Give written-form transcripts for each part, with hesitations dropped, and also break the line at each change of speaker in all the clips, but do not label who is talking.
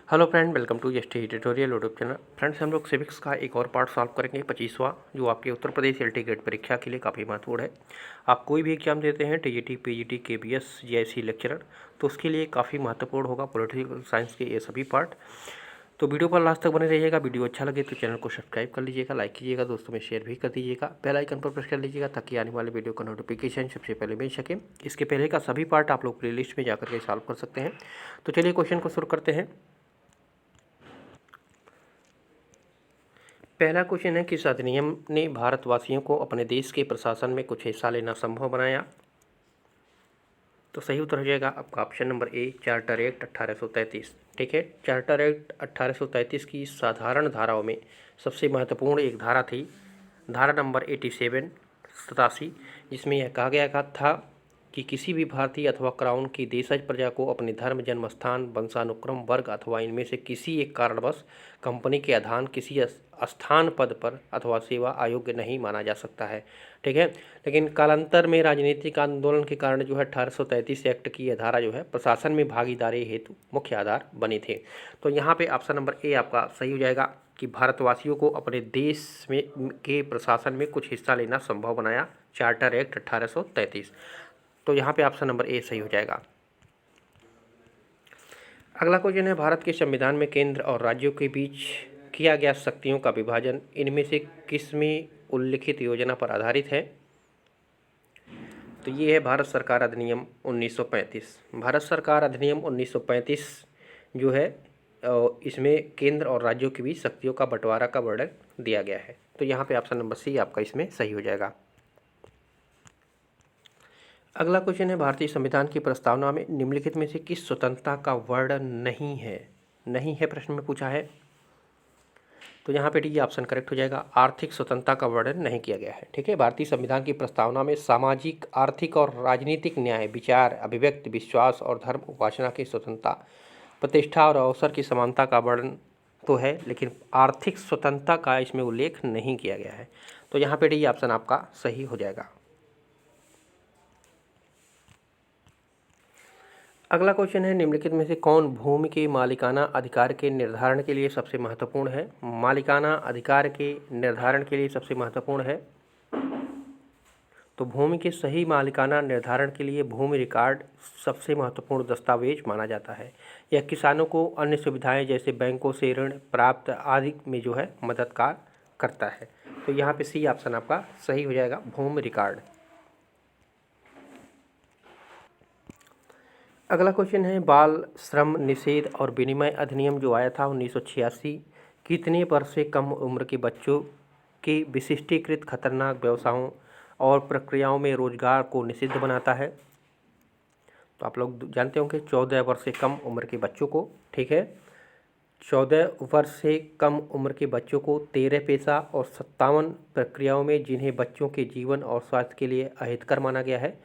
Hello friend, welcome to ST tutorial YouTube channel. Friends, हम लोग civics का एक और पार्ट सॉल्व करेंगे 25वां, जो आपके उत्तर प्रदेश एलटी गेट परीक्षा के लिए काफ़ी महत्वपूर्ण है। आप कोई भी एग्जाम देते हैं, TGT, PGT, KBS, JIC lecturer, तो उसके लिए काफ़ी महत्वपूर्ण होगा पॉलिटिकल साइंस के ये सभी पार्ट। तो वीडियो पर लास्ट तक बने रहिएगा। वीडियो अच्छा लगे तो चैनल को सब्सक्राइब कर लीजिएगा, लाइक कीजिएगा, दोस्तों में शेयर भी कर दीजिएगा, बेल आइकन पर प्रेस कर लीजिएगा ताकि आने वाले वीडियो का नोटिफिकेशन सबसे पहले मिल सके। इसके पहले का सभी पार्ट आप लोग प्लेलिस्ट में जाकर के सॉल्व कर सकते हैं। तो चलिए क्वेश्चन को शुरू करते हैं। पहला क्वेश्चन है, किस अधिनियम ने भारतवासियों को अपने देश के प्रशासन में कुछ हिस्सा लेना संभव बनाया? तो सही उत्तर हो जाएगा आपका option number A, charter act 1833। ठीक है, चार्टर एक्ट 1833 की साधारण धाराओं में सबसे महत्वपूर्ण एक धारा थी, धारा नंबर 87, जिसमें यह कहा गया था कि किसी भी भारतीय अथवा क्राउन की देशज प्रजा को अपने धर्म, जन्म स्थान, वंशानुक्रम, वर्ग अथवा इनमें से किसी एक कारणवश कंपनी के अधीन किसी स्थान, पद पर अथवा सेवा अयोग्य नहीं माना जा सकता है। ठीक है, लेकिन कालांतर में राजनीतिक आंदोलन के कारण जो है 1833 एक्ट की यह धारा जो है प्रशासन में भागीदारी हेतु मुख्य आधार बनी थी। तो यहाँ पे ऑप्शन नंबर ए आपका सही हो जाएगा कि भारतवासियों को अपने देश में के प्रशासन में कुछ हिस्सा लेना संभव बनाया चार्टर एक्ट 1833। तो यहाँ पे ऑप्शन नंबर ए सही हो जाएगा। अगला क्वेश्चन है, भारत के संविधान में केंद्र और राज्यों के बीच किया गया शक्तियों का विभाजन इनमें से किस में उल्लिखित योजना पर आधारित है? तो ये है भारत सरकार अधिनियम 1935। भारत सरकार अधिनियम 1935 जो है इसमें केंद्र और राज्यों के बीच शक्तियों का बंटवारा का वर्णन दिया गया है। तो यहाँ पे ऑप्शन नंबर सी आपका इसमें सही हो जाएगा। अगला क्वेश्चन है, भारतीय संविधान की प्रस्तावना में निम्नलिखित में से किस स्वतंत्रता का वर्णन नहीं है? नहीं है प्रश्न में पूछा है। तो यहाँ पे डी ऑप्शन करेक्ट हो जाएगा, आर्थिक स्वतंत्रता का वर्णन नहीं किया गया है। ठीक है, भारतीय संविधान की प्रस्तावना में सामाजिक, आर्थिक और राजनीतिक न्याय, विचार, अभिव्यक्ति, विश्वास और धर्म उपासना की स्वतंत्रता, प्रतिष्ठा और अवसर की समानता का वर्णन तो है, लेकिन आर्थिक स्वतंत्रता का इसमें उल्लेख नहीं किया गया है। तो यहाँ पे डी ऑप्शन आपका सही हो जाएगा। अगला क्वेश्चन है, निम्नलिखित में से कौन भूमि के मालिकाना अधिकार के निर्धारण के लिए सबसे महत्वपूर्ण है? मालिकाना अधिकार के निर्धारण के लिए सबसे महत्वपूर्ण है तो भूमि के सही मालिकाना निर्धारण के लिए भूमि रिकॉर्ड सबसे महत्वपूर्ण दस्तावेज माना जाता है। यह किसानों को अन्य सुविधाएं जैसे बैंकों से ऋण प्राप्त आदि में जो है मददगार करता है। तो यहाँ पे सी ऑप्शन आपका सही हो जाएगा, भूमि रिकॉर्ड। अगला क्वेश्चन है, बाल श्रम निषेध और विनिमय अधिनियम जो आया था 1986 कितने वर्ष से कम उम्र के बच्चों के विशिष्टीकृत खतरनाक व्यवसायों और प्रक्रियाओं में रोजगार को निषिद्ध बनाता है? तो आप लोग जानते होंगे 14 वर्ष से कम उम्र के बच्चों को, ठीक है, 14 वर्ष से कम उम्र के बच्चों को 13 पेशा और 57 प्रक्रियाओं में जिन्हें बच्चों के जीवन और स्वास्थ्य के लिए अहितकर माना गया है,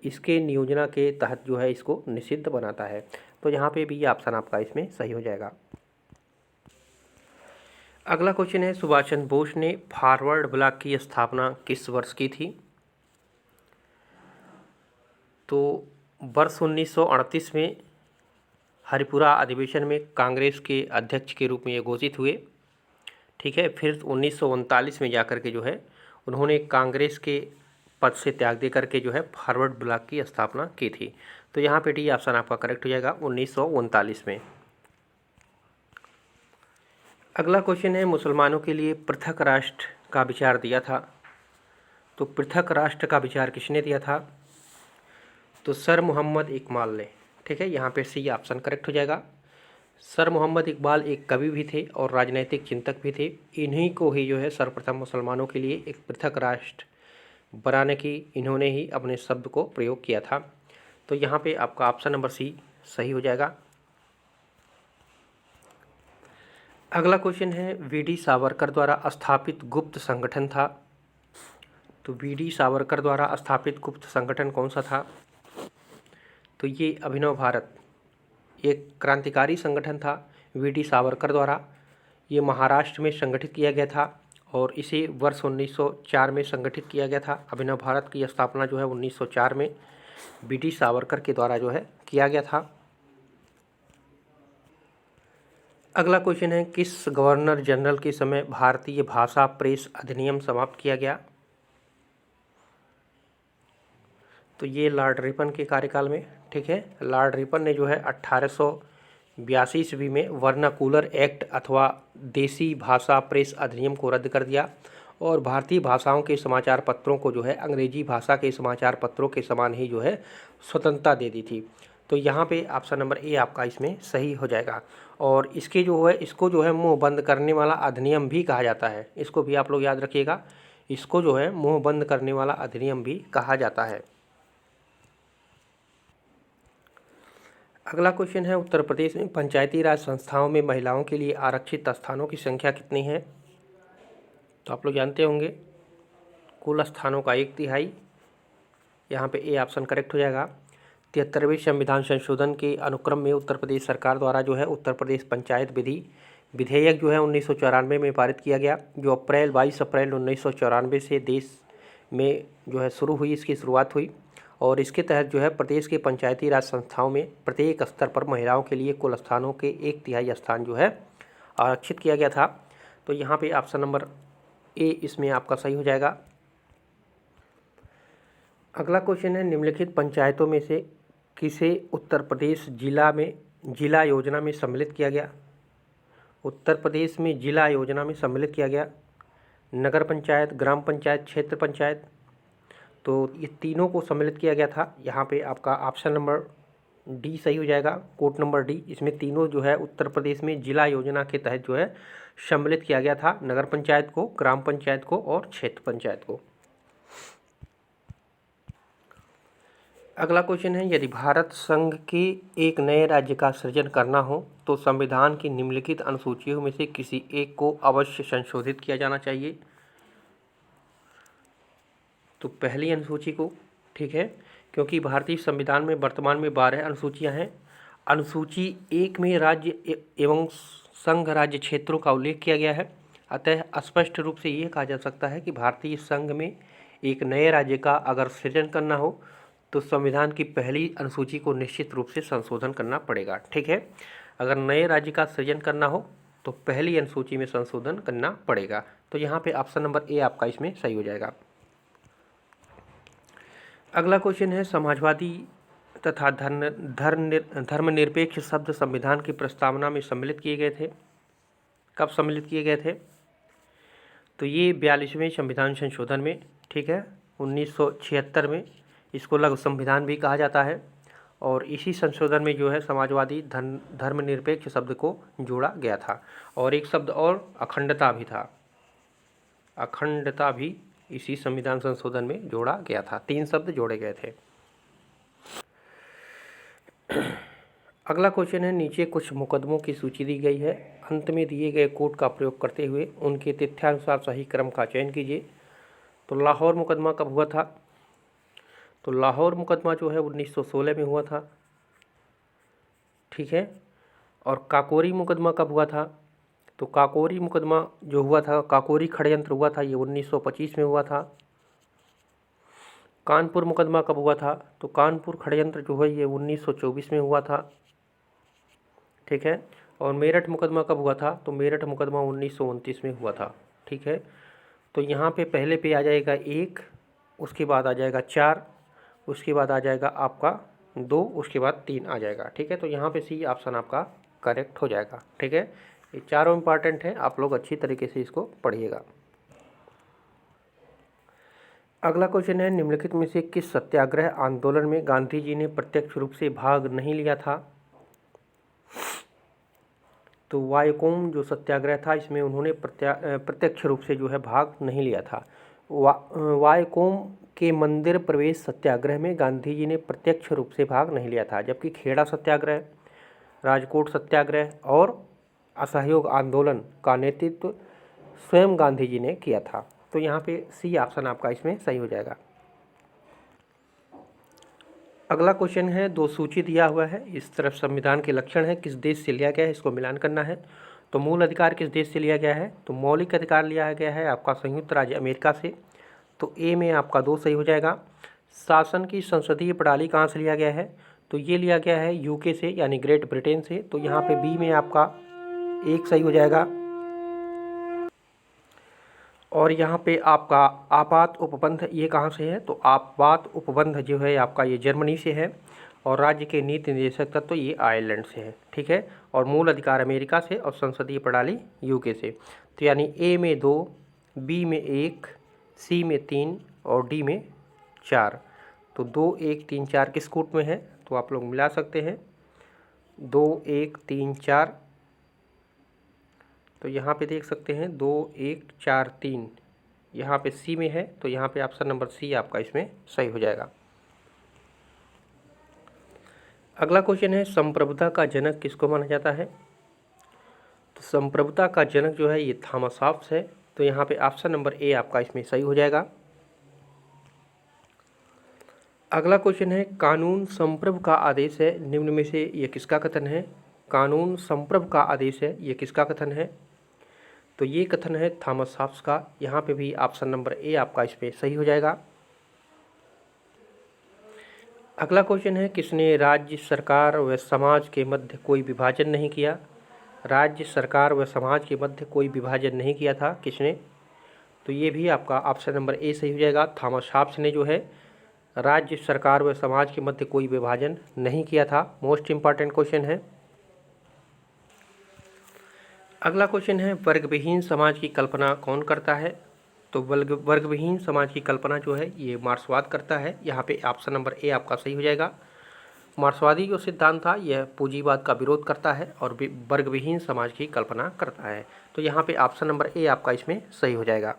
इसके नियोजना के तहत जो है इसको निषिद्ध बनाता है। तो यहाँ पे भी ये ऑप्शन आपका इसमें सही हो जाएगा। अगला क्वेश्चन है, सुभाष चंद्र बोस ने फॉरवर्ड ब्लॉक की स्थापना किस वर्ष की थी? तो वर्ष 1938 में हरिपुरा अधिवेशन में कांग्रेस के अध्यक्ष के रूप में ये घोषित हुए। ठीक है, फिर 1939 में जाकर के जो है उन्होंने कांग्रेस के पद से त्याग दे करके जो है फॉरवर्ड ब्लॉक की स्थापना की थी। तो यहाँ पे डी ऑप्शन आपका करेक्ट हो जाएगा, 1939 में। अगला क्वेश्चन है, मुसलमानों के लिए पृथक राष्ट्र का विचार दिया था। तो पृथक राष्ट्र का विचार किसने दिया था? तो सर मोहम्मद इकबाल ने। ठीक है, यहाँ पे सी ऑप्शन करेक्ट हो जाएगा। सर मोहम्मद इकबाल एक कवि भी थे और राजनैतिक चिंतक भी थे। इन्हीं को ही जो है सर्वप्रथम मुसलमानों के लिए एक पृथक राष्ट्र बनाने की इन्होंने ही अपने शब्द को प्रयोग किया था। तो यहाँ पे आपका ऑप्शन नंबर सी सही हो जाएगा। अगला क्वेश्चन है, वीडी सावरकर द्वारा स्थापित गुप्त संगठन था। तो वीडी सावरकर द्वारा स्थापित गुप्त संगठन कौन सा था? तो ये अभिनव भारत एक क्रांतिकारी संगठन था वीडी सावरकर द्वारा। ये महाराष्ट्र में संगठित किया गया था और इसे वर्ष 1904 में संगठित किया गया था। अभिनव भारत की स्थापना जो है 1904 में वीडी सावरकर के द्वारा जो है किया गया था। अगला क्वेश्चन है, किस गवर्नर जनरल के समय भारतीय भाषा प्रेस अधिनियम समाप्त किया गया? तो ये लॉर्ड रिपन के कार्यकाल में। ठीक है, लॉर्ड रिपन ने जो है 1882 ईस्वी में वर्नाकुलर एक्ट अथवा देसी भाषा प्रेस अधिनियम को रद्द कर दिया और भारतीय भाषाओं के समाचार पत्रों को जो है अंग्रेजी भाषा के समाचार पत्रों के समान ही जो है स्वतंत्रता दे दी थी। तो यहाँ पे ऑप्शन नंबर ए आपका इसमें सही हो जाएगा। और इसके जो है इसको जो है मुंह बंद करने वाला अधिनियम भी कहा जाता है। इसको भी आप लोग याद रखिएगा, इसको जो है मुंह बंद करने वाला अधिनियम भी कहा जाता है। अगला क्वेश्चन है, उत्तर प्रदेश में पंचायती राज संस्थाओं में महिलाओं के लिए आरक्षित स्थानों की संख्या कितनी है? तो आप लोग जानते होंगे, कुल स्थानों का 1/3। यहाँ पे ए ऑप्शन करेक्ट हो जाएगा। 73वें संविधान संशोधन के अनुक्रम में उत्तर प्रदेश सरकार द्वारा जो है उत्तर प्रदेश पंचायत विधि विधेयक जो है 1994 में पारित किया गया, जो 22 अप्रैल 1994 से देश में जो है शुरू हुई, इसकी शुरुआत हुई। और इसके तहत जो है प्रदेश के पंचायती राज संस्थाओं में प्रत्येक स्तर पर महिलाओं के लिए कुल स्थानों के 1/3 स्थान जो है आरक्षित किया गया था। तो यहाँ पे ऑप्शन नंबर ए इसमें आपका सही हो जाएगा। अगला क्वेश्चन है, निम्नलिखित पंचायतों में से किसे उत्तर प्रदेश जिला योजना में सम्मिलित किया गया? उत्तर प्रदेश में जिला योजना में सम्मिलित किया गया नगर पंचायत, ग्राम पंचायत, क्षेत्र पंचायत। तो ये तीनों को सम्मिलित किया गया था। यहाँ पे आपका ऑप्शन नंबर डी सही हो जाएगा, कोड नंबर डी। इसमें तीनों जो है उत्तर प्रदेश में जिला योजना के तहत जो है सम्मिलित किया गया था, नगर पंचायत को, ग्राम पंचायत को और क्षेत्र पंचायत को। अगला क्वेश्चन है, यदि भारत संघ के एक नए राज्य का सृजन करना हो तो संविधान की निम्नलिखित अनुसूचियों में से किसी एक को अवश्य संशोधित किया जाना चाहिए। तो पहली अनुसूची को, ठीक है, क्योंकि भारतीय संविधान में वर्तमान में 12 अनुसूचियां हैं। अनुसूची 1 में राज्य एवं संघ राज्य क्षेत्रों का उल्लेख किया गया है। अतः स्पष्ट रूप से ये कहा जा सकता है कि भारतीय संघ में एक नए राज्य का अगर सृजन करना हो तो संविधान की पहली अनुसूची को निश्चित रूप से संशोधन करना पड़ेगा। ठीक है, अगर नए राज्य का सृजन करना हो तो पहली अनुसूची में संशोधन करना पड़ेगा। तो यहाँ पे ऑप्शन नंबर ए आपका इसमें सही हो जाएगा। अगला क्वेश्चन है, समाजवादी तथा धर्मनिरपेक्ष शब्द संविधान की प्रस्तावना में सम्मिलित किए गए थे। कब सम्मिलित किए गए थे? तो ये 42वें संविधान संशोधन में, ठीक है, 1976 में। इसको लघु संविधान भी कहा जाता है। और इसी संशोधन में जो है समाजवादी धर्मनिरपेक्ष शब्द को जोड़ा गया था। और एक शब्द और अखंडता भी था, अखंडता भी इसी संविधान संशोधन में जोड़ा गया था। 3 शब्द जोड़े गए थे। अगला क्वेश्चन है, नीचे कुछ मुकदमों की सूची दी गई है, अंत में दिए गए कोड का प्रयोग करते हुए उनके तथ्यानुसार सही क्रम का चयन कीजिए। तो लाहौर मुकदमा कब हुआ था? तो लाहौर मुकदमा जो है 1916 में हुआ था। ठीक है, और काकोरी मुकदमा कब हुआ था? तो काकोरी मुकदमा जो हुआ था, काकोरी षड्यंत्र हुआ था, ये 1925 में हुआ था। कानपुर मुकदमा कब हुआ था? तो कानपुर षड्यंत्र जो है ये 1924 में हुआ था। ठीक है, और मेरठ मुकदमा कब हुआ था? तो मेरठ मुकदमा 1929 में हुआ था। ठीक है, तो यहाँ पे पहले पे आ जाएगा 1, उसके बाद आ जाएगा 4, उसके बाद आ जाएगा आपका 2, उसके बाद 3 आ जाएगा। ठीक है, तो यहाँ पे सी ऑप्शन आपका करेक्ट हो जाएगा। ठीक है, ये चारों इंपॉर्टेंट है, आप लोग अच्छी तरीके से इसको पढ़िएगा। अगला क्वेश्चन है, निम्नलिखित में से किस सत्याग्रह आंदोलन में गांधी जी ने प्रत्यक्ष रूप से भाग नहीं लिया था? तो वायकोम जो सत्याग्रह था, इसमें उन्होंने प्रत्यक्ष रूप से जो है भाग नहीं लिया था। वायकोम के मंदिर प्रवेश सत्याग्रह में गांधी जी ने प्रत्यक्ष रूप से भाग नहीं लिया था, जबकि खेड़ा सत्याग्रह, राजकोट सत्याग्रह और असहयोग आंदोलन का नेतृत्व स्वयं गांधी जी ने किया था। तो यहाँ पे सी ऑप्शन आपका इसमें सही हो जाएगा। अगला क्वेश्चन है, 2 सूची दिया हुआ है, इस तरफ संविधान के लक्षण है, किस देश से लिया गया है, इसको मिलान करना है। तो मूल अधिकार किस देश से लिया गया है? तो मौलिक अधिकार लिया गया है आपका संयुक्त राज्य अमेरिका से। तो ए में आपका 2 सही हो जाएगा। शासन की संसदीय प्रणाली कहाँ से लिया गया है? तो ये लिया गया है यूके से, यानी ग्रेट ब्रिटेन से। तो यहाँ पे बी में आपका 1 सही हो जाएगा। और यहाँ पे आपका आपात उपबंध ये कहाँ से है, तो आपात उपबंध जो है आपका ये जर्मनी से है, और राज्य के नीति निर्देशक तत्व तो ये आयरलैंड से है, ठीक है। और मूल अधिकार अमेरिका से और संसदीय प्रणाली यूके से। तो यानी ए में 2, बी में 1, सी में 3 और डी में 4। तो 2, 1, 3, 4 किस कूट में है, तो आप लोग मिला सकते हैं 2, 1, 3, 4। तो यहाँ पे देख सकते हैं 2, 1, 4, 3 यहाँ पे सी में है, तो यहाँ पे ऑप्शन नंबर सी आपका इसमें सही हो जाएगा। अगला क्वेश्चन है, संप्रभुता का जनक किसको माना जाता है। तो संप्रभुता का जनक जो है ये थॉमस हॉब्स है, तो यहाँ पे ऑप्शन नंबर ए आपका इसमें सही हो जाएगा। अगला क्वेश्चन है, कानून संप्रभु का आदेश है, निम्न में से ये किसका कथन है। कानून संप्रभु का आदेश है, ये किसका कथन है, तो ये कथन है थॉमस हॉब्स का। यहाँ पे भी ऑप्शन नंबर ए आपका इसमें सही हो जाएगा। अगला क्वेश्चन है, किसने राज्य सरकार व समाज के मध्य कोई विभाजन नहीं किया। राज्य सरकार व समाज के मध्य कोई विभाजन नहीं किया था, किसने, तो ये भी आपका ऑप्शन नंबर ए सही हो जाएगा। थॉमस हॉब्स ने जो है राज्य सरकार व समाज के मध्य कोई विभाजन नहीं किया था। मोस्ट इम्पॉर्टेंट क्वेश्चन है। अगला क्वेश्चन है, वर्गविहीन समाज की कल्पना कौन करता है। तो वर्गविहीन समाज की कल्पना जो है ये मार्क्सवाद करता है। यहाँ पे ऑप्शन नंबर ए आपका सही हो जाएगा। मार्क्सवादी जो सिद्धांत था यह पूंजीवाद का विरोध करता है और वर्गविहीन समाज की कल्पना करता है। तो यहाँ पे ऑप्शन नंबर ए आपका इसमें सही हो जाएगा।